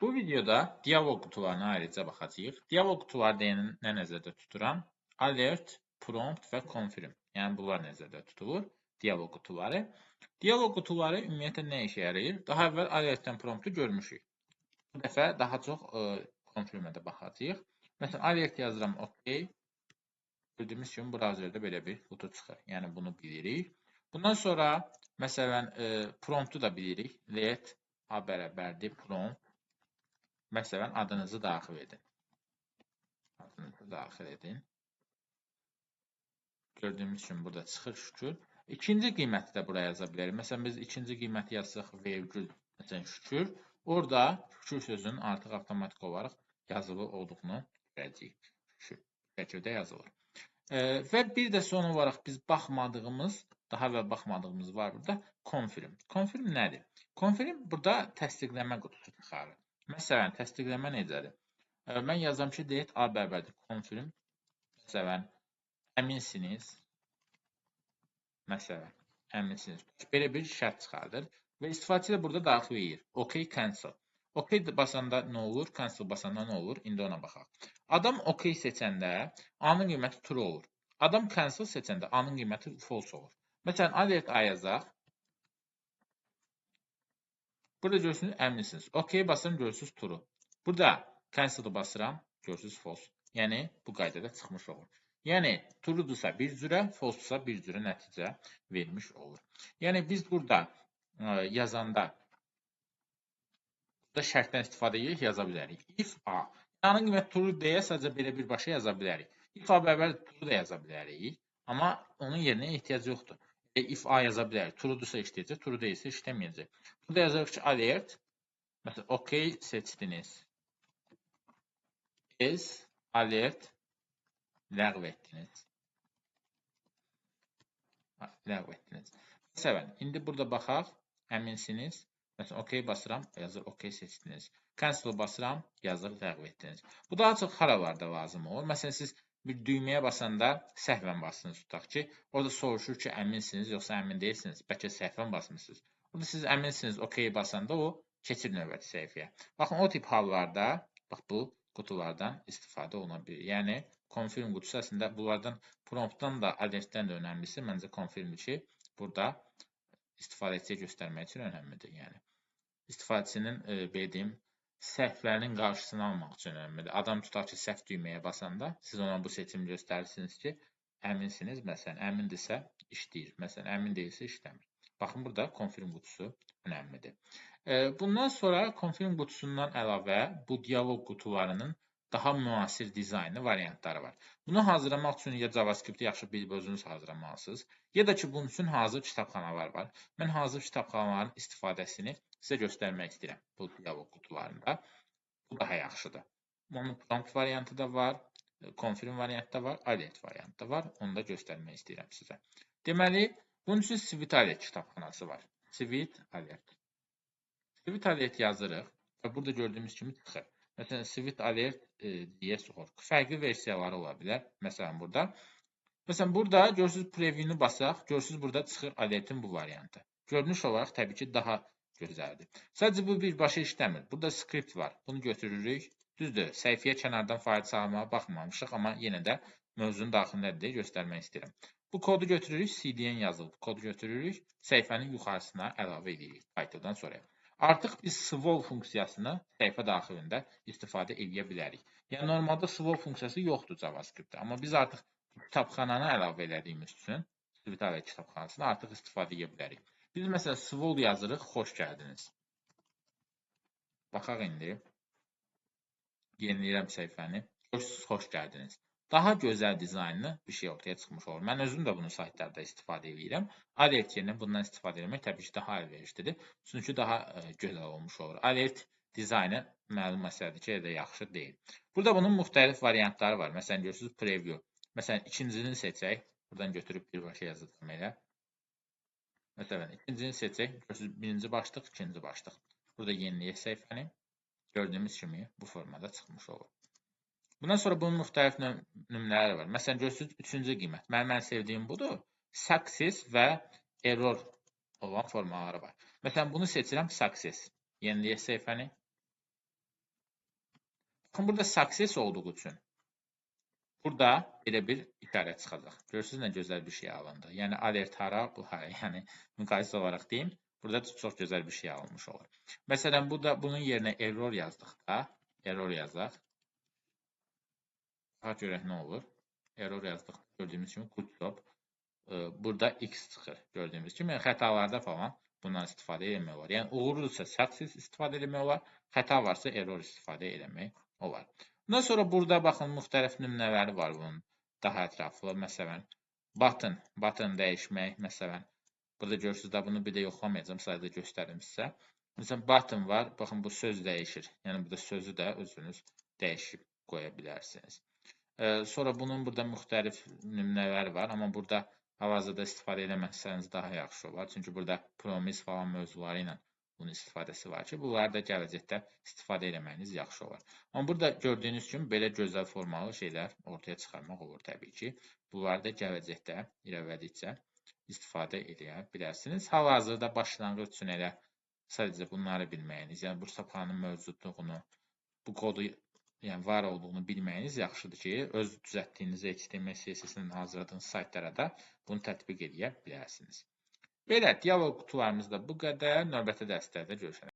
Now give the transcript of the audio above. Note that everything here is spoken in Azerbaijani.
Bu videoda dialoq qutularına ayrıca baxacağıq. Dialoq qutuları deyilən nəzərdə tuturam? Alert, prompt və confirm. Yəni bunlar nəzərdə tutulur. Dialoq qutuları. Dialoq qutuları ümumiyyətlə nə işə yarayır? Daha əvvəl alertdən promptu görmüşük. Bu dəfə daha çox confirmə də baxacağıq. Məsələn, alert yazıram, OK. Gördüyümüz kimi brauzerdə belə bir qutu çıxır. Yəni bunu bilirik. Bundan sonra məsələn promptu da bilirik. Let A bərabərdir prompt. Məsələn, adınızı daxil edin. Adınızı daxil edin. Gördüyümüz kimi burada çıxır şükür. İkinci qiyməti də buraya yaza bilərik. Məsələn, biz ikinci qiyməti yazsaq vergül, məsələn, şükür. Orada şükür sözünün artıq avtomatik olaraq yazılı olduğunu görəcəyik. Şükür şəkildə yazılır. Və bir də son olaraq biz baxmadığımız, daha əvvəl baxmadığımız var burada, confirm. Confirm nədir? Confirm burada təsdiqləmə qutusu çıxarır. Məsələn, təsdiqləmə necədir? Mən yazam ki, let A bərabərdir confirm. Məsələn, əminsiniz. Məsələn, əminsiniz. Belə bir şərt çıxardır və istifadəçi də burada daxil edir. OK, cancel. OK basanda nə olur? Cancel basanda nə olur? İndi ona baxaq. Adam OK seçəndə A-nın qiyməti true olur. Adam cancel seçəndə A-nın qiyməti false olur. Məsələn, alert A yazaq. Burada görürsünüz, əminsiniz. OK basıram, görürsünüz true. Burada cancel basıram, görürsünüz false. Yəni, bu qaydada çıxmış olur. Yəni, true-dursa bir cürə, false-dursa bir cürə nəticə vermiş olur. Yəni, biz burada yazanda şərtdən istifadə edərək yaza bilərik. If A. A-nın qiyməti true deyə sadəcə belə birbaşa yaza bilərik. If A bərabər true da yaza bilərik. Amma onun yerinə ehtiyac yoxdur. If A yaza bilərik. True-dursa işləyəcək, true deyilsə işləməyəcək. Burada yazırıq ki, alert. Məsələn, OK seçdiniz. Is alert ləğv etdiniz. Ləğv etdiniz. Məsələn, indi burada baxaq. Əminsiniz. Məsələn, OK basıram, yazır OK seçdiniz. Cancel basıram, yazır ləğv etdiniz. Bu daha çox haralarda lazım olur. Məsələn, siz bir düyməyə basanda səhvən basdınız tutaq ki, orada soruşur ki, əminsiniz yoxsa əmin deyilsiniz, bəlkə səhvən basmısınız. Burada siz əminsiniz, OK basanda o keçir növbəti səhifəyə. Baxın, o tip hallarda, bax bu qutulardan istifadə oluna bilir. Yəni, confirm qutusu əslində bunlardan, promptdan da, alertdən də önəmlisi, məncə confirmdir ki, burada istifadəçiyə göstərmək üçün önəmlidir. Yəni, istifadəçinin, belə deyim, səhvlərinin qarşısını almaq üçün önəmlidir. Adam tutaq ki, səhv düyməyə basanda, siz ona bu seçimi göstərirsiniz ki, əminsiniz, məsələn, əmindirsə işləyir, məsələn, əmin deyilsə işləmir. Baxın, burada confirm qutusu önəmlidir. Bundan sonra confirm qutusundan əlavə bu dialoq qutularının daha müasir dizaynı variantları var. Bunu hazırlamaq üçün ya JavaScript-i yaxşı bilib özünüz hazırlamalısınız, ya da ki, bunun üçün hazır kitabxanalar var. Mən hazır kitabxanaların istifadəsini sizə göstərmək istəyirəm bu dialoq qutularında. Bu daha yaxşıdır. Onun prompt variantı da var, confirm variantı da var, alert variantı da var. Onu da göstərmək istəyirəm sizə. Deməli, bunun üçün Sweet Alert kitabxanası var. Sweet Alert. Sweet Alert yazırıq və burada gördüyümüz kimi çıxır. Məsələn, Sweet Alert deyə çıxır. Fərqli versiyaları ola bilər. Məsələn, burada. Məsələn, burada görürsünüz preview'nu basaq, görürsünüz burada çıxır alertin bu variantı. Görünüş olaraq təbii ki, daha gözəldir. Sadəcə bu birbaşa işləmir. Burada skript var. Bunu götürürük. Düzdür, səhifəyə kənardan fayl salmağa baxmamışıq, amma yenə də mövzunun daxilindədir deyə göstərmək istəyirəm. Bu kodu götürürük, CDN yazılıb. Kodu götürürük, səhifənin yuxarısına əlavə edirik title'dan sonra. Artıq biz swol funksiyasını səhifə daxilində istifadə edə bilərik. Yəni, normalda swol funksiyası yoxdur JavaScript-də, amma biz artıq kitabxananı əlavə elədiyimiz üçün, Sweet Alert kitabxanasını artıq istifadə edə bilərik. Biz məsələn swol yazırıq, xoş gəldiniz. Baxaq indi. Yeniləyirəm səhifəni. Görürsünüz, xoş gəldiniz. Daha gözəl dizaynlı bir şey ortaya çıxmış olur. Mən özüm də bunu saytlarda istifadə edirəm. Alert yerinə bundan istifadə etmək təbii ki, daha əlverişlidir. Çünki daha gözəl olmuş olur. Alert dizaynı məlum məsələdir ki, elə yaxşı deyil. Burada bunun müxtəlif variantları var. Məsələn, görürsünüz, preview. Məsələn, ikincini seçək. Buradan götürüb birbaşa yazıldım elə. Məsələn, ikincini seçək. Görürsünüz, birinci başlıq, ikinci başlıq. Burada yeniləyək səhifəni. Gördüyümüz kimi bu formada çıxmış olur. Bundan sonra bunun müxtəlif nümunələri var. Məsələn, görürsünüz, üçüncü qiymət. Mən sevdiyim budur. Success və error olan formaları var. Məsələn, bunu seçirəm, success. Yeniləyək səhifəni. Baxın, burada success olduğu üçün burada belə bir işarət çıxacaq. Görürsünüz, nə gözəl bir şey alındı. Yəni, alert hara, bu hara. Yəni, müqayisə olaraq deyim, burada çox gözəl bir şey alınmış olur. Məsələn, bunun yerinə error yazdıqda, error yazaq. Bax, görək nə olur. Error yazdıq, gördüyümüz kimi good job. Burada x çıxır, gördüyümüz kimi. Yəni, xətalarda falan bundan istifadə etmək olar. Yəni, uğurludursa success istifadə etmək olar, xəta varsa error istifadə etmək olar. Bundan sonra burada baxın, müxtəlif nümunələri var bunun daha ətraflı. Məsələn, button dəyişmək, məsələn, burada görürsünüz də bunu bir də yoxlamayacağım, sadəcə göstərim sizə. Məsələn, button var, baxın bu söz dəyişir. Yəni, burada sözü də özünüz dəyişib qoya bilərsiniz. Sonra bunun burada müxtəlif nümunələri var, amma burada hal-hazırda istifadə eləməsəniz daha yaxşı olar. Çünki burada promise falan mövzuları ilə bunun istifadəsi var ki, bunları da gələcəkdə istifadə eləməyiniz yaxşı olar. Amma burada gördüyünüz kimi belə gözəl formalı şeylər ortaya çıxarmaq olur təbii ki. Bunları da gələcəkdə irəlilədikcə istifadə edə bilərsiniz. Hal-hazırda başlanğıc üçün elə sadəcə bunları bilməyiniz, yəni bu sapağının mövcudluğunu, bu kodu yəni var olduğunu bilməyiniz yaxşıdır ki, öz düzəltdiyiniz HTML, CSS-nin hazırladığınız saytlara da bunu tətbiq edə bilərsiniz. Belə, dialoq qutularımız da bu qədər. Növbəti dərslərdə görüşənə.